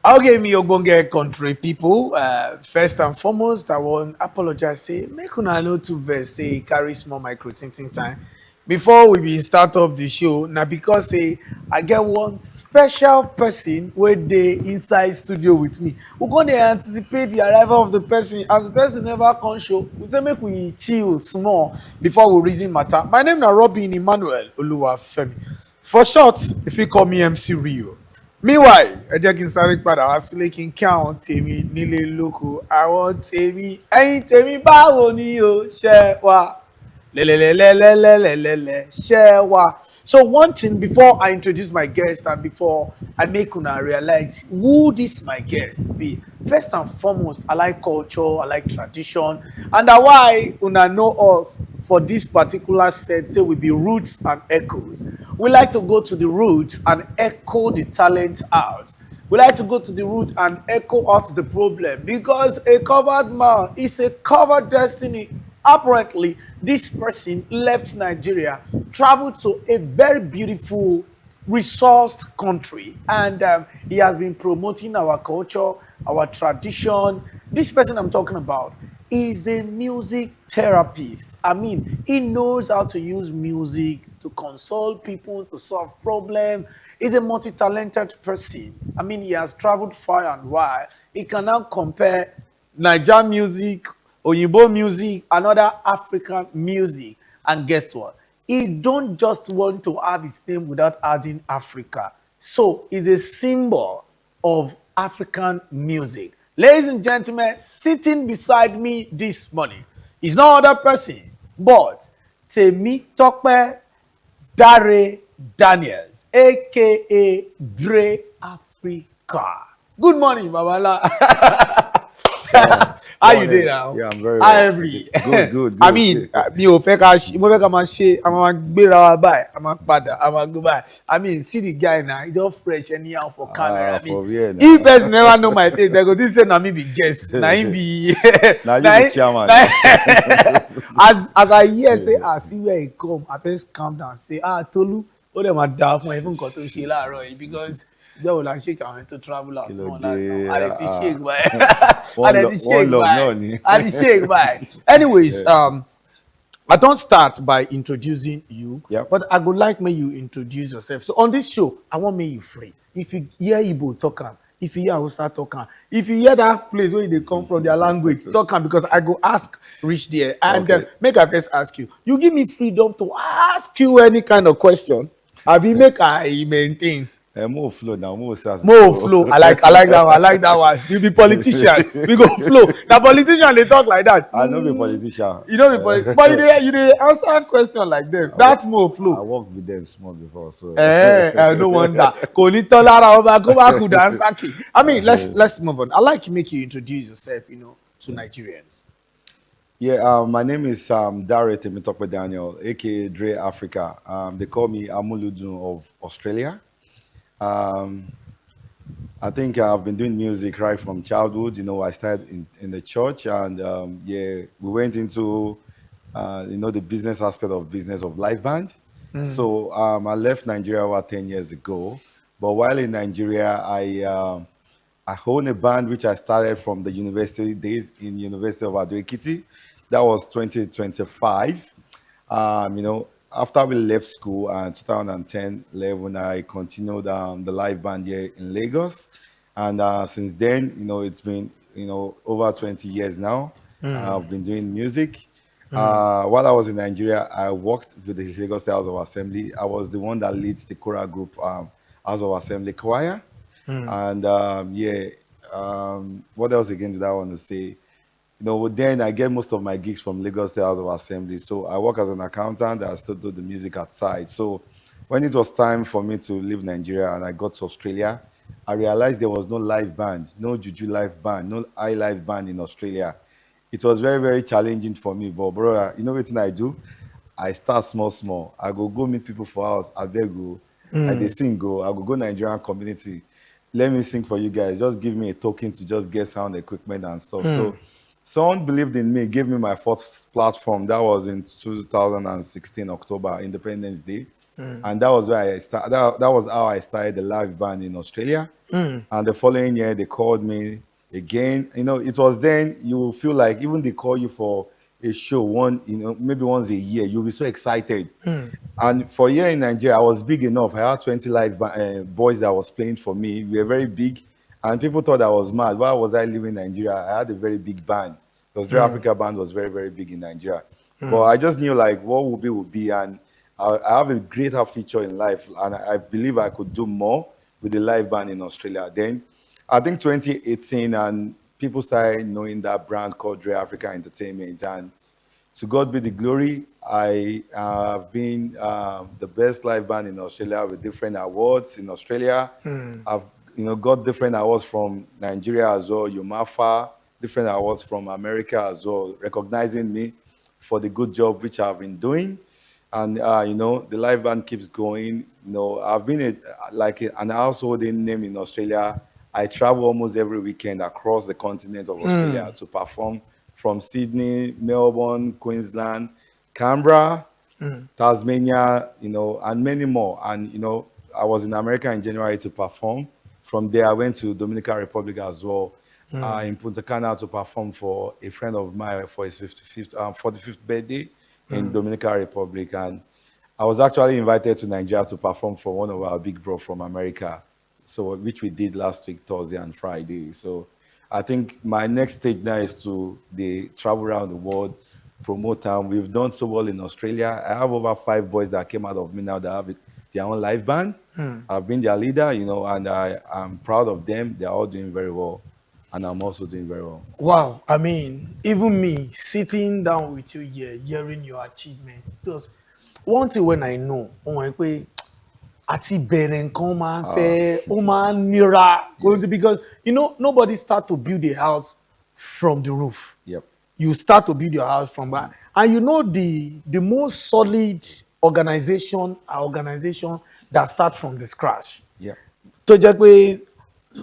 Okay, me ogbonge country people. First and foremost, I want apologize. Say make una no too vex. Say carry small micro tinting time before we be start up the show. Now because say I get one special person where they inside studio with me. We gonna anticipate the arrival of the person. As the person never come show, we say make we chill small before we reason matter. My name is Robin Emmanuel Oluwafemi. For short, if you call me MC Rio. Meanwhile ẹ jẹ́ kí n sáré padà wá sílé kí n kí àwọn tèmi nílé lóko àwọn tèmi ẹ̀yin tèmi báwo ni o ṣe wà lẹ́lẹ́lẹ́lẹ́lẹ́lẹ́lẹ́ ṣe wà. So one thing before I introduce my guest and before I make una realize who this my guest be. First and foremost, I like culture, I like tradition, and that why una know us for this particular set. Say we be roots and echoes. We like to go to the roots and echo the talent out. We like to go to the root and echo out the problem because a covered man is a covered destiny. Apparently, this person left Nigeria, traveled to a very beautiful, resourced country, and he has been promoting our culture, our tradition. This person I'm talking about is a music therapist. I mean, he knows how to use music to console people, to solve problems. He's a multi-talented person. I mean, he has traveled far and wide. He can now compare Niger music, Oyinbo music, and other African music. And guess what? He don't just want to have his name without adding Africa. So it's a symbol of African music. Ladies and gentlemen, sitting beside me this morning is no other person but Temitope Dare Daniels, aka Dre Africa. Good morning, Babala. How you doing now? Yeah, I'm very How well. every? Good. I mean, mi ò fẹ́ ká ṣe, mo fẹ́ ká máa ṣe, a máa gbéra wa báyìí, a máa padà, a máa go báyìí. I mean, see the guy now, he just fresh anyhow for camera. I mean, for real if person never know my face, they go think say na me be guest, na him be. Now you be chairman. As I hear say, see where he come, I first calm down, say, Tolu, ó dẹ̀ máa dáa fún ẹ fún nǹkan tó ṣe láàárọ̀ yìí because bẹ́ẹ̀ la ń ṣe kàwọn tó travel out náà lánàá a lè ti shake báyìí a lè ti shake báyìí a ti shake báyìí. Anyways, I don't start by introducing you, Yep. but I would like make you introduce yourself. So on this show, I want make you free. If you hear Igbo talk am, if you hear Hausa talk am, if you hear that place where they come from, their language talk am, because I go ask reach there and Okay. make I first ask you. You give me freedom to ask you any kind of question. I be make I maintain. More flow now, more sass. More flow. I like that one. I like that one. You be politician. We go flow. The politician they talk like that. I know be politician. You know be politician. But you dey answer question like them. That's more I flow. worked with them small before, so. No wonder. Kò ní tán lára ọba kó bá kú dansaki. I mean, let's move on. I like to make you introduce yourself, to Nigerians. Yeah, my name is Dare Temitope Daniel, aka Dre Africa. They call me Amuludun of Australia. I think I've been doing music right from childhood. I started in the church, and we went into the business aspect of business of live band. So I left Nigeria about 10 years ago. But while in Nigeria, I own a band which I started from the university days in University of Ado Ekiti. That was 2025. After we left school in 2010, 11, I continued the live band here in Lagos. And since then, it's been, over 20 years now. I've been doing music. While I was in Nigeria, I worked with the Lagos House of Assembly. I was the one that leads the choral group, House of Assembly Choir. And what else again did I want to say? Then I get most of my gigs from Lagos State House of Assembly. So I work as an accountant. I still do the music outside. So when it was time for me to leave Nigeria and I got to Australia, I realized there was no live band, no Juju live band, no I live band in Australia. It was very, very challenging for me. But brother, you know what I do? I start small. I go meet people for house. I beg go. And they sing go. I go Nigerian community. Let me sing for you guys. Just give me a token to just get sound equipment and stuff. So someone believed in me, gave me my first platform. That was in 2016, October, Independence Day. And that was where I started. That was how I started the live band in Australia. And the following year, they called me again. You know, it was then you will feel like even they call you for a show maybe once a year, you'll be so excited. And for a year in Nigeria, I was big enough. I had 20 boys that was playing for me. We were very big, and people thought I was mad. Why was I living in Nigeria? I had a very big band. Because Dre Africa band was very, very big in Nigeria. But I just knew like what would be, and I have a greater future in life, and I believe I could do more with the live band in Australia. Then I think 2018, and people started knowing that brand called Dre Africa Entertainment. And to God be the glory, I have been the best live band in Australia with different awards in Australia. I've got different awards from Nigeria as well, UMAFA, different awards from America as well, recognizing me for the good job which I've been doing. And the live band keeps going. I've been an household name in Australia. I travel almost every weekend across the continent of Australia to perform, from Sydney, Melbourne, Queensland, Canberra, Tasmania, and many more. And I was in America in January to perform. From there, I went to Dominican Republic as well, in Punta Cana, to perform for a friend of mine for his 45th birthday in Dominican Republic. And I was actually invited to Nigeria to perform for one of our big bros from America, which we did last week, Thursday and Friday. So I think my next stage now is to travel around the world, promote them. We've done so well in Australia. I have over 5 boys that came out of me now that have their own live band. I've been their leader, and I'm proud of them. They're all doing very well, and I'm also doing very well. Wow, I mean, even me sitting down with you here, hearing your achievements, because one thing when I know, àti bẹ̀rẹ̀ nǹkan máa ń fẹ́ ó máa ń nira, because nobody start to build a house from the roof. Yep. You start to build your house from that, and the most solid organization that start from the scratch. Yeah. tó jẹ́ pé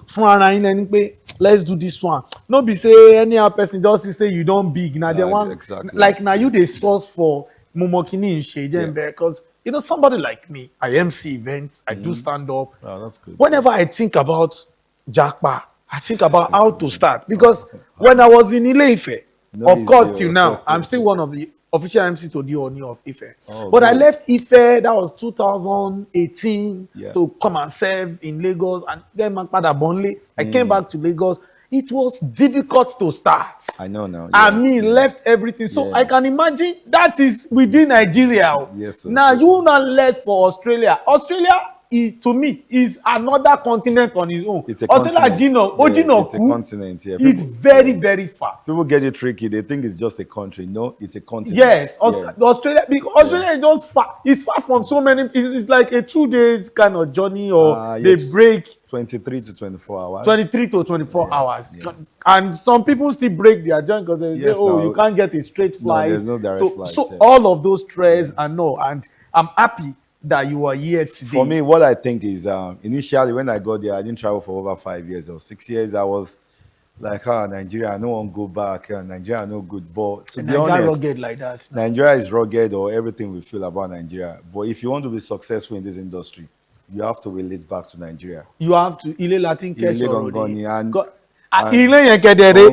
fún ara yín ẹni pé let's do this one, no be say any other person just say you don big na dem wan exactly. like na you dey source for momokini n ṣe dem because somebody like me, I MC events, I do stand up. Oh, that's good. Whenever I think about Japa, I think about how to start, because when I was in Ile-Ife, of course till now I'm still one of the official MC to the Ooni of Ife. But I left Ife, that was 2018, to come and serve in Lagos, and then padà Bonle. I came back to Lagos. It was difficult to start. I know now. Left everything. So I can imagine that is within Nigeria. Yes. Now you not left for Australia. Australia is, to me, is another continent on its own. It's a Australia, continent. It's a continent. Yeah. It's very, very far. People get it tricky. They think it's just a country. No, it's a continent. Yes, Australia, because Australia is just far. It's far from so many. It's like a 2 days kind of journey, or they break 23 to 24 hours. 23 to 24 hours. Yeah. And some people still break their journey because they say, you can't get a straight flight. No, there's no direct flight. So all of those stress and I'm happy that you are here today. For me, what I think is, initially when I got there, I didn't travel for over 5 years or 6 years. I was like, Nigeria, I don't want to go back. Nigeria, no good. But to be honest, rugged like that. Nigeria is rugged, or everything we feel about Nigeria. But if you want to be successful in this industry, you have to relate back to Nigeria. You have to. Ile Latin Kesho already. Ilé yẹn kẹ̀dẹ̀rẹ̀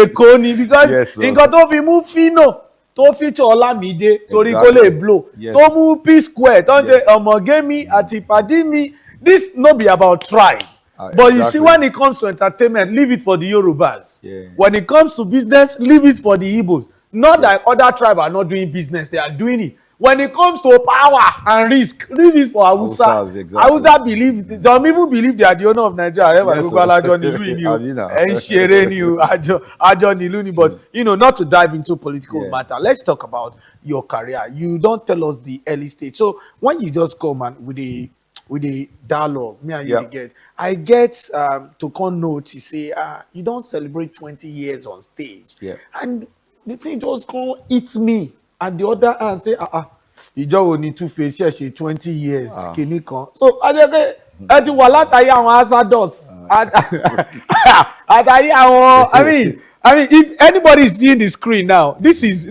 Èkó ni because nǹkan tó fi mú Fino tó feature Olamide torí kó lè blow tó mú P-Square tó ń ṣe ọmọge mi àti ìpàdé mi. This no be about try. But you see, when it comes to entertainment, leave it for the Yorubas. When it comes to business, leave it for the Igbos. Not that other tribes are not doing business, they are doing it. When it comes to power and risk, leave it for Hausa. Hausa believe, some people believe they are the owner of Nigeria. But not to dive into political matter. Let's talk about your career. You don't tell us the early stage. So when you just come and with a dialogue, me and you I get to come note, you say, you don't celebrate 20 years on stage. And the thing just come hit me. At the other hand, say, ìjọ wo ni Two-Face ṣe 20 years kìíní kan. So ẹ ti wà látàrí àwọn Asados àtàrí àwọn I mean if anybody is seeing the screen now, this is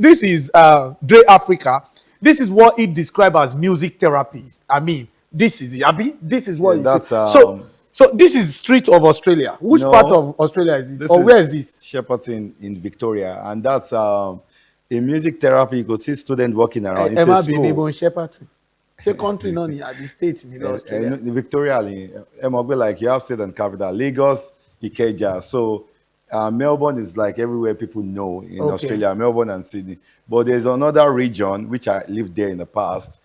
Dre Africa. this is what he described as music therapist. I mean, this is it. Abi, this is what Yeah, it that's is. So this is street of Australia. Which part no. of Australia is this? This Or where is this? Shepperton in Victoria, and that's in music therapy. You could see students walking around. It's a Emma be school. neighbor Shepherd. Say country no at the state in Australia. And Victoria, like you have state and capital, Lagos, Ikeja. So Melbourne is like everywhere people know in Okay. Australia, Melbourne and Sydney. But there's another region which I lived there in the past.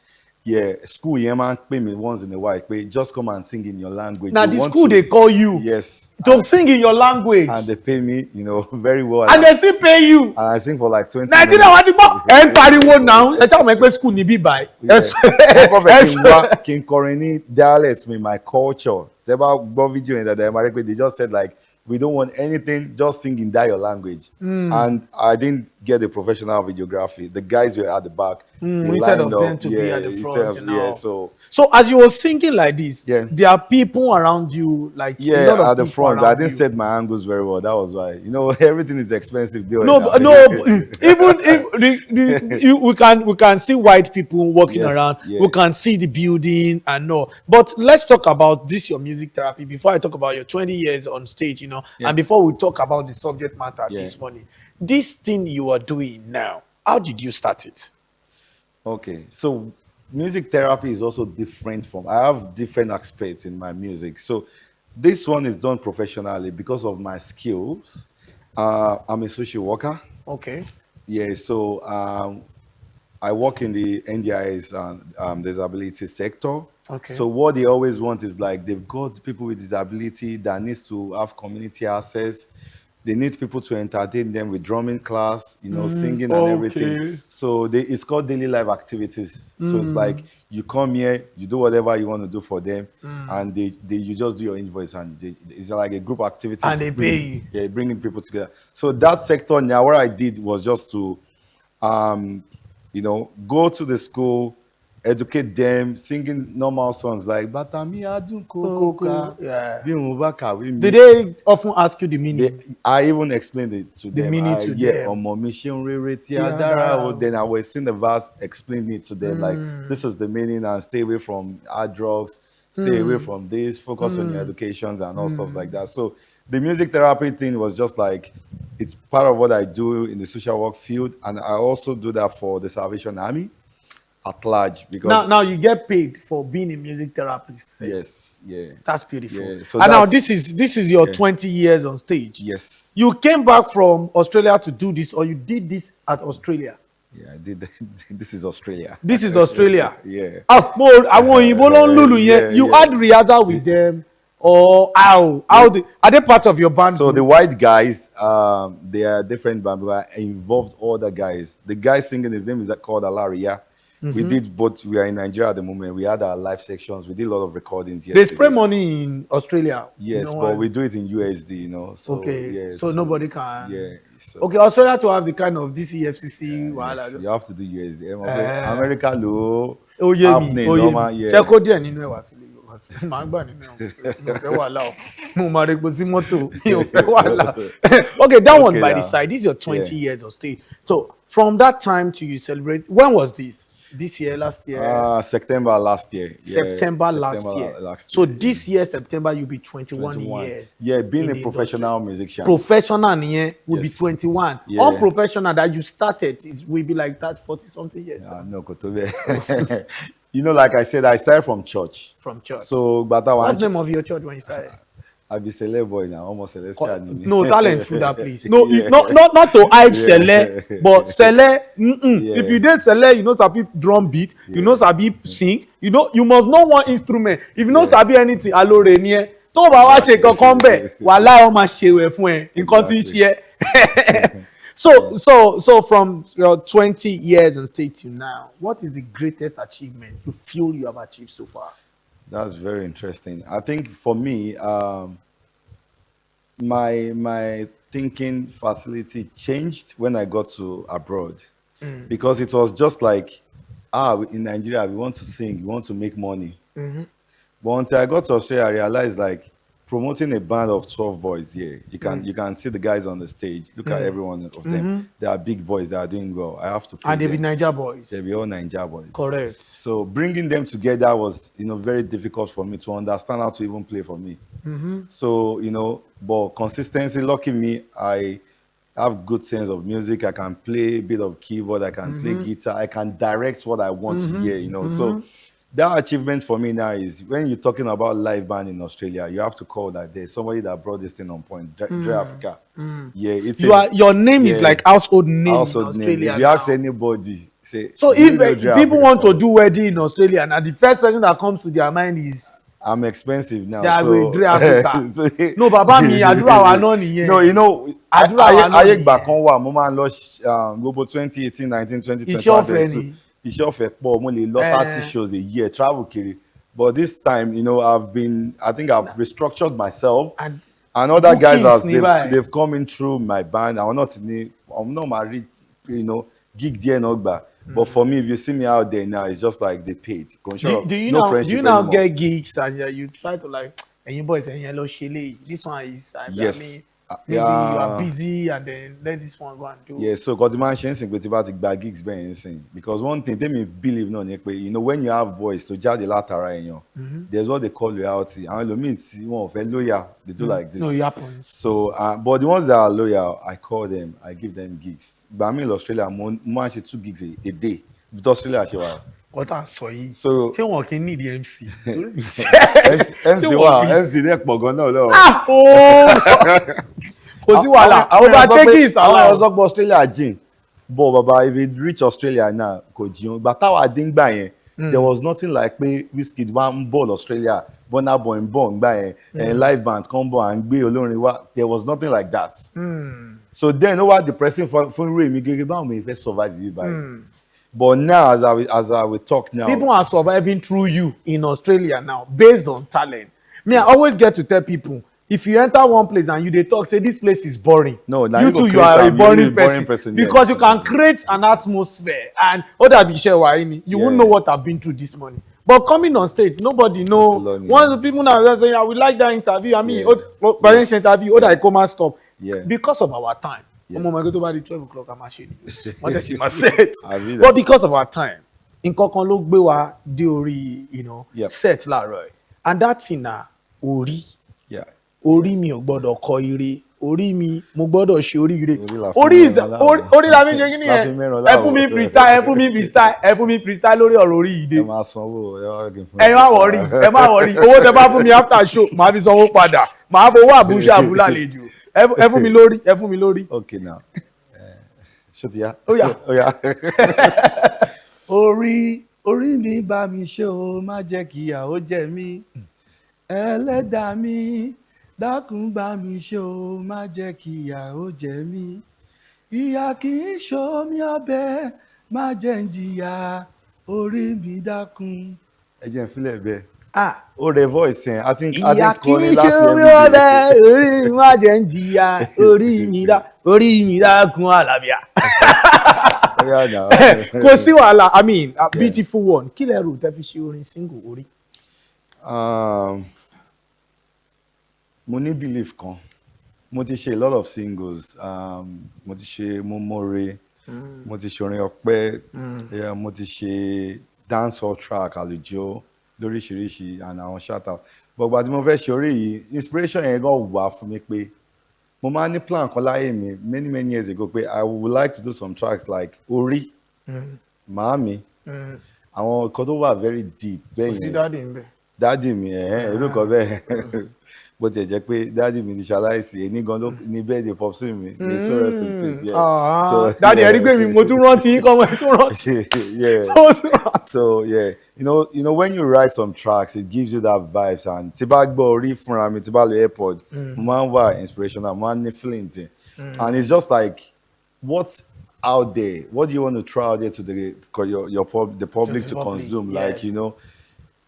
Yeah, school, yeah, man, pay me once in a while. Pay, just come and sing in your language. Now You the want school to- they call you Yes. to sing in your language, And they pay me, very well. and they still pay you. And I sing for like 20 Nigeria minutes. wá ti gbọ́ ẹ̀ ń pariwo now ẹ táwọn ẹgbẹ́ school níbí báyìí. Yeah. King Korini dialects me, my culture. They video in that they just said like, we don't want anything, just sing in that your language. And I didn't get the professional videography. The guys were at the back. They Instead of lined up. them to be at the front, Yeah, so So as you were singing like this, Yeah. there are people around you, like a lot yeah, of at the people front. around I didn't you. set my angles very well. That was why. Everything is expensive. There No, now. but- no. Even if we can see white people walking Yes, around. yeah. We can see the building and all. But let's talk about this your music therapy before I talk about your 20 years on stage. Yeah. And before we talk about the subject matter Yeah. this morning, this thing you are doing now. How did you start it? Okay, so music therapy is also different from. I have different aspects in my music. So this one is done professionally because of my skills. I'm a social worker. Okay. Yeah, so I work in the NDIS and disability sector. Okay. So what they always want is like they've got people with disability that needs to have community access. They need people to entertain them with drumming class, singing and okay. everything. So it's called daily life activities. So it's like you come here, you do whatever you want to do for them, and you just do your invoice, and it's like a group activity. And they pay you. Yeah, bringing people together. So that sector now, what I did was just to, go to the school, educate them, singing normal songs like "Batami Adun Kokoka." Yeah. Bí mo bá kàwé mi. Did they often ask you the meaning? I even explained it to them. meaning to them. Ọmọ mi ṣe ń rere tí Yeah, a dára o. dára. Then I was sing the verse, explaining it to them like this is the meaning and stay away from hard drugs, stay away from this, focus on your educations and all stuff like that. So the music therapy thing was just like it's part of what I do in the social work field, and I also do that for the Salvation Army at large because Now you get paid for being a music therapist. yes, yeah, That's beautiful. Yeah, so and now that's- this is your 20 years on stage. yes, You came back from Australia to do this, or you did this at Australia? yeah, I did. This is Australia. This is Australia. Yeah. Àwọn òyìnbó ló ń lùlù yẹn. You Yeah. had rehearsal with them, or how? Are they part of your band? So the group? white guys, they are different band, but I involved other guys. The guy singing, his name is called Alaria. We did both. We are in Nigeria at the moment. We had our live sections. We did a lot of recordings. They Yesterday. spray money in Australia. Yes, but why? we do it in USD. So Okay, yeah, so nobody can. Yeah. So, Okay, Australia to have the kind of this EFCC. wahala. You have to do USD. America low. Ó yé mi, happening, ó yé normal, mi. yeah. Ṣé kó díẹ̀ nínú ẹ̀ wá sílé Yorùbá sí? Màá gbà nínú ẹ̀ mi ò fẹ́ wàhálà o. Mo máa repo sí mọ́tò, mi ò fẹ́ wàhálà. Okay, that one Okay, by now. the side. This is your 20 Yeah. years of stay. So from that time to you celebrate, when was this? This year, last year? September last year. Yeah, September last year. So this year, September, you'll be 21 years. Yeah, being in a the professional musician. Professional nìyẹn will be Yes. 21. Yeah. Unprofessional that you started will be like that 40 something years No, Kotobe. Like I said, I started from church. from church. So, but What's the name of your church when you started? I be celeb boy now, almost celestial. No, talent food that please. No, Yeah. not to hype Yeah. Sele, but Sele. Yeah. If you did Sele, you know sabi drum beat, you know sabi sing, you must know one instrument. If you know sabi anything, alore ni ẹ. Tó bá wá ṣe kankan bẹ̀, wàhálà ó máa ṣe wẹ̀ fún ẹ. Nǹkan tí ń ṣe ẹ́. So from your 20 years and stay till now, what is the greatest achievement you feel you have achieved so far? That's very interesting. I think for me, my thinking facility changed when I got to abroad because it was just like, in Nigeria we want to sing, we want to make money. But until I got to Australia, I realized like promoting a band of 12 boys here. You can see the guys on the stage. Look at every one of them. They are big boys. They are doing well. I have to praise And they be them. Niger boys. They be all Ninja boys. Correct. So bringing them together was, very difficult for me to understand how to even play for me. So, but consistency, lucky me, I have good sense of music. I can play a bit of keyboard. I can play guitar. I can direct what I want to hear, So that achievement for me now is when you're talking about live band in Australia, you have to call that there's somebody that brought this thing on point. Dre Africa. Yeah, it's Your name is like household name in household name. Australia If you now. ask anybody, say. So "Do you if know Dre people Africa?" want to do wedding in Australia, and the first person that comes to their mind is I'm expensive now. they are so, with Dre Africa. so- No, bàbá mi, àdúrà wa náà nìyẹn. No, Àdúrà wa náà ayé ìgbà nìyẹn. kan wà mo máa ń lọ gbogbo 2018 19 2020 Iṣẹ́ ọ̀fẹ́ ni. iṣẹ́ ọ̀fẹ́ pọ̀ mo lè lọ 30 shows a year travel kiri, but this time I think I've restructured myself And other guys bookings ní báyìí. they've come in through my band. I'm not married, gig there no gbà. But for me, if you see me out there now, it's just like they paid. Do you no now friendship now anymore. get gigs and you try to like and you boys and you shele. This one is Yes. maybe you are busy and then let this one go and do. Yeah, so because the man changing pé tí bá ti gba gigs bẹ́ẹ̀ ń sìn, because one thing tèmi believe náà ni pé when you have voice to jáde látara èèyàn, there's what they call loyalty. Àwọn ẹlòmíì tí wọn ò fẹ́ loyal, they do like this. No, it happens. So but the ones that are loyal, I call them, I give them gigs. Ìgbà míì lọ Australia mo máa ń ṣe 2 gigs a day bí Australia ṣe wà. What I'm saying. So- ṣé wọn kì í need the MC. MC MC dẹ̀ pọ̀ gan náà lọ́wọ́. Kò sí wàhálà. Overtaking is àwọn allowed. ọ̀sọ́gbọ̀ Australia jìn, but baba if you reach Australia now kò jìn. Ìgbà táwa dé ńgbà yẹn there was nothing like pé Wizkid wá ń bọ̀ Australia, Burna Boy ń bọ̀ ńgbà yẹn, live band kan bọ̀ à ń gbé olórin wá, there was nothing like that. So then ó wá depressing fún irú èmi gẹ́gẹ́ báwo mi fẹ́ survive yìí báyìí. But now as I will talk now. People are surviving through you in Australia now based on talent. Me, I always get to tell people, if you enter one place and they talk, say this place is boring. No, now you you go too, you create are a am, boring you be a boring person. person, yeah. Because you can create an atmosphere and you won't know what I've been through this morning. But coming on stage, nobody know. Learning. One of the people now are saying, I would like that interview. I mean, Yeah. parents interview, I come and stop. Yeah. Because of our time. Yeah. Ọmọ my go by the 12 o'clock, I'm ashamed. What does she must say? I read But that. because of our time, nǹkan kan ló gbé wa dé orí, Yep. set láàárọ̀ ẹ̀. And that thing na orí. Yeah. Orí mi ò gbọ́dọ̀ kọ ire. Orí mi mo gbọ́dọ̀ ṣe oríire. Orí la fi Orí is mẹ́ran láàrọ̀. orí la fi ṣe kí La fi nìyẹn. mẹ́ran Ẹ fún mi láàrọ̀. freestyle, ẹ fún mi freestyle lórí ọ̀rọ̀ orí yìí Ẹ dé. máa sanwó Ẹ má wọrí, ẹ má wọrí. Owó tẹ bá fún mi after show, màá fi sanwó padà. Màá fowó àbúṣe àbúlàlejò. Ẹ fún mi lórí, ẹ fún mi lórí. Okay now. Ṣé ti yá? Ó yá. Ó yá. Orí mi bá mi ṣe o, má jẹ́ kí ìyà ó jẹ mí. Ẹlẹ́dàá mi, dákun bá mi ṣe o, má jẹ́ kí ìyà ó jẹ mí. Ìyà kì í ṣomi ọbẹ̀, má jẹ́ ń jìyà, orí mi dákun. Ẹ jẹ́ n fílẹ̀ bẹ́ẹ̀. Ó rẹ voice yẹn, I think Ìyà kì í kọrin ṣe láti orí everyday. ọ̀dẹ, orí mi má jẹ́ ń jìyà, orí mi dákun àlàbíà. Ó yá now. Kò sí wàhálà, I mean, a beautiful one. Kí lẹ rò tẹ́ fi ṣe orin single orí? Mo ní belief kan. Mo ti ṣe a lot of singles. Mo ti ṣe Momore, mo ti ṣe orin ọpẹ́, yeah, mo ti ṣe dancehall track, àlùjọ lóríṣiríṣi and àwọn shout out. But ìgbà tí mo fẹ́ ṣe orí yìí, inspiration yẹn gan wà fún mi pé mo máa ní plan kan láyé mi many years ago pé I would like to do some tracks like Orí, Màámi, àwọn nǹkan tó wà very deep bẹ́ẹ̀ Kò sí yẹn. dáàdì ń bẹ̀. Dádì mi irú kan bẹ́ẹ̀ bó tiẹ̀ jẹ́ pé dádì mi ti ṣaláìsí èyí gan ló ní birthday popsi mi may so rest in peace. Yeah. So, Dáàdì yeah. ẹ̀rí pé mi mo tún rántí yín kọ́ mo tún rántí. Yeah. Mo tún rántí. So yeah, you know when you write some tracks, it gives you that vibes. And tí bá gbọ́ orí fúnra mi, tí bá lo airpod, mo máa ń wà inspirational, mo máa ń ní feelings yẹn. And it's just like, what's out there? What do you want to throw out there to the public to consume? Yes. Like,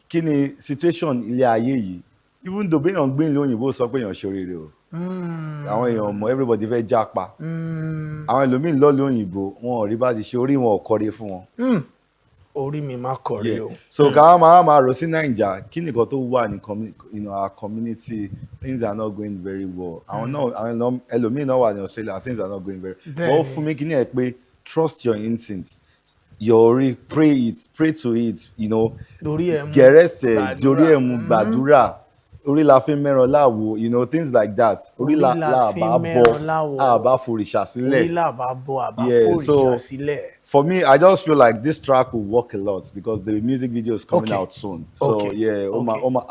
kí ni situation ilé ayé yìí? Even though béèyàn gbé ìlú òyìnbó sọ pé èèyàn ṣoríire o. Àwọn èèyàn mọ̀ everybody fẹ́ jápa. Àwọn ẹlòmíín lọ́ọ̀lù òyìnbó wọn ò rí bá ti ṣe orí wọn ò kọ́re fún wọn. orí mi máa kọ̀rí o. So ká máa rò sí Naija kí nìkan tó wà ní our community things are not going very well. Àwọn náà ẹlòmíì náà wà ní Australia things are not going very well. But fún mi kí ni ẹ pé trust your instincts. Pray to it, gẹ̀rẹ́sẹ̀ dorí ẹ̀ mú gbàdúrà orí la fi mẹ́ràn láwo, things like that. Orí la bá bọ́ àbá forìṣà sílẹ̀. Orí la bá bọ́ àbá forìṣà sílẹ̀. For me, I just feel like this track will work a lot because the music video is coming out soon. So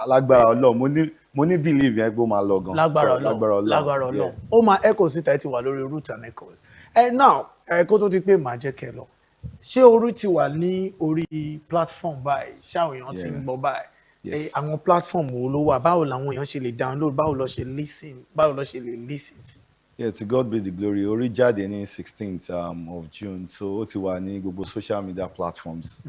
lágbára Ọlọ́run mo ní believe yẹn pé ó máa lọ gan. Lágbára Ọlọ́run. Ó máa echo síta ẹ ti wà lórí Root and Echoes. Now kó tó ti pé màá jẹ́ kẹ́ lọ. Ṣé orí ti wà ní orí platform báyìí? Ṣáwọn èèyàn ti ń gbọ́ báyìí? Àwọn platform wo ló wà? Báwo làwọn èèyàn ṣe lè download? Báwo lọ ṣe lè listen sí? Yeah, to God be the glory. Orí jáde ní 16th of June, so ó ti wà ní gbogbo social media platforms,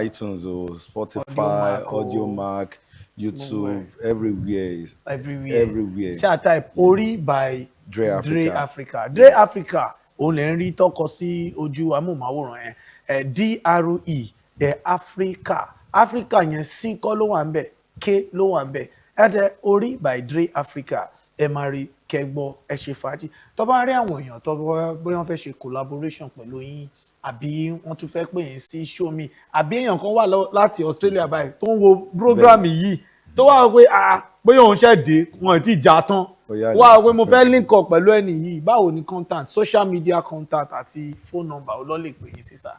iTunes, Spotify, Audiomack, YouTube, everywhere. Ṣé a type Orí by Dre Africa. Dre Africa, òun lè ń rí tọ́kọ sí ojú amóhùnmáwòrán yẹn. DRE, Africa. Africa yẹn C kọ́ ló wà ń bẹ̀, K ló wà ń bẹ̀. Ẹ tẹ Orí by Dre Africa. Ẹ máa rí kẹgbọ́ ẹ ṣe fàájì tó bá rí àwọn èèyàn tó bóyá wọ́n fẹ́ ṣe collaboration pẹ̀lú yín àbí wọ́n tún fẹ́ pè yín sí show me àbí èèyàn kan wà láti Australia báyìí tó ń wo program yìí tó wà pé bóyá òun ṣẹ̀ dé wọn ti já tán wà pé mo fẹ́ link up pẹ̀lú ẹni yìí báwo ni contact social media contact àti phone number ó lọ lè pè yín sí sà.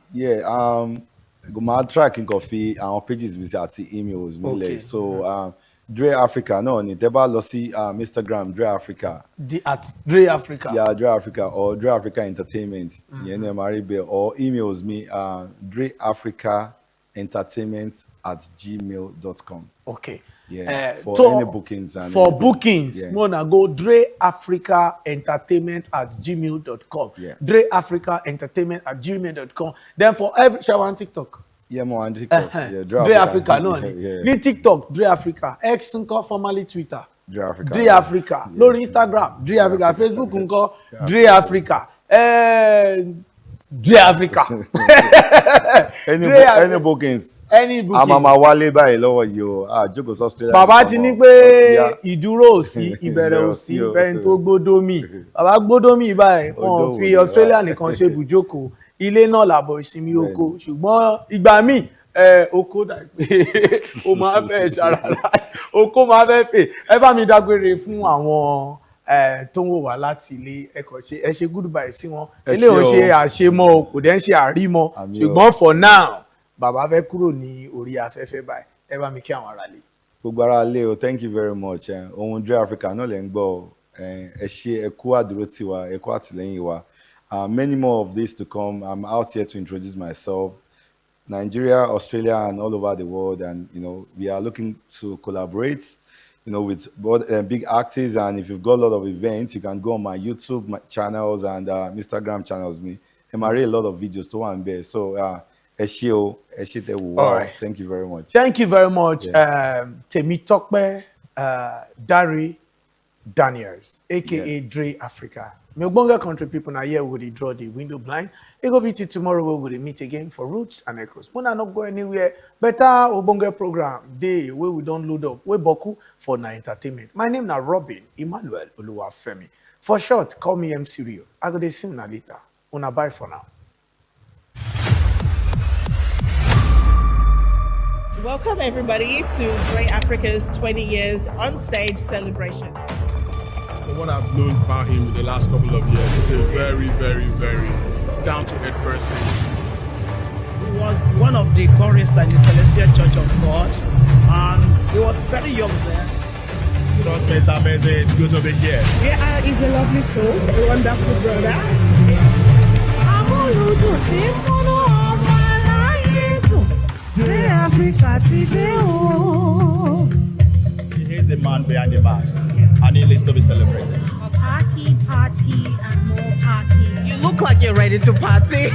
Máa track nǹkan fi àwọn pages mi àti emails mi lẹ̀ so. Dre Africa náà ni tẹ́ bá lọ sí Instagram Dre Africa. At Dre Africa. Yeah, Dre Africa or Dre Africa Entertainment. Yẹn ni ẹ máa rí bẹ́ẹ̀ or emails me dreafricaentertainment@gmail.com. Okay. Yeah, for any bookings. And for bookings, yeah. Mona go dreafricaentertainment@gmail.com. Yeah. dreafricaentertainment@gmail.com. Then for every show on TikTok. Yeah, more on TikTok. Dre Africa no ni. Ní TikTok Dre Africa, X ńkọ́ formerly Twitter. Dre Africa. Lórí Instagram Dre Africa, Facebook ńkọ́ Dre Africa. Dre Africa. Any bookings. Àmàmà wálé báyìí lọ́wọ́ yìí o. Jókòó sí Australia. Bàbá ti ní pé ìdúró ò sí, ìbẹ̀rẹ̀ ò sí, bẹ́ẹ̀ tó gbódómì. Bàbá gbódómì báyìí, wọ́n fi Australia nìkan ṣe ibùjókòó. Ilé náà làbọ̀ ìsinmi oko ṣùgbọ́n ìgbà míì oko dà pé o máa fẹ́ ṣàràrà oko máa fẹ́ pè ẹ bá mi dágbére fún àwọn tó ń wò wá láti ilé ẹ ṣe goodbye sí wọn ilé ò ṣe àṣemọ o kò dẹ́ ń ṣe àrímọ ṣùgbọ́n for now bàbá fẹ́ kúrò ní orí afẹ́fẹ́ báyìí ẹ bá mi kí àwọn ará lé. Gbogbo ara lé o thank you very much ohun Dre Africa náà lè ń gbọ́ ẹ ṣe ẹ kú àdúró tiwa ẹ kú àtìlẹ́yìn wa. Many more of this to come. I'm out here to introduce myself. Nigeria, Australia, and all over the world. And, we are looking to collaborate, with both big actors. And if you've got a lot of events, you can go on my YouTube channels and Instagram channels. And I read a lot of videos to one there. So, wow. Right. Thank you very much. Thank you very much. Yeah. Temitokpe Dari Daniels, a.k.a. Dre Africa. My Ogbonge country people now here will draw the window blind. It go be till tomorrow we will meet again for Roots and Echoes. We not go anywhere. Better Ogbonge program day where we don't load up. We boku for na entertainment. My name na Robin Emmanuel Oluwafemi. For short, call me MC Rio. I go dey see una later. Una bye for now. Welcome everybody to Dre Africa's 20 years on stage celebration. From what I've known about him in the last couple of years, he's a very, very, very down-to-earth person. He was one of the chorists at the Celestial Church of God, and he was very young then. Trust me, it's amazing. It's good to be here. Yeah, he's a lovely soul, a wonderful brother. Dre Africa today. He is the man behind the mask, and he needs to be celebrated. Party, party, and more party. You look like you're ready to party.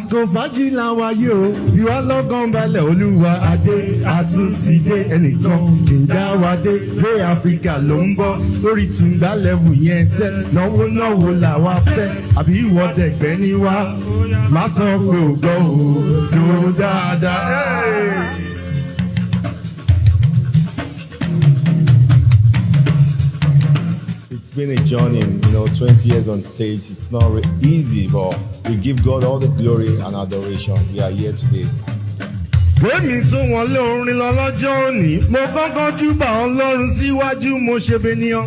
àsìkò fàájì làwa yóò fi wá lọ́gán balẹ̀ olúwa adé àtúntìdé ẹnìkan ìjà wa dé Grey Africa ló ń bọ̀ lórí tùǹgbà lẹ́wù yẹn sẹ́ náwó náwó làwa fẹ́ àbí ìwọ́dẹ̀gbẹ́ ní wá má sọ pé ò gbọ́ òjò dáadáa. It's been a journey, 20 years on stage. It's not easy, but we give God all the glory and adoration. We are here today. Bẹ́ẹ̀ni tó wọn lé orin lọ lọ́jọ́ òní, mo kọ́kọ́ júbà Ọlọ́run síwájú mo ṣe bẹ́níyàn.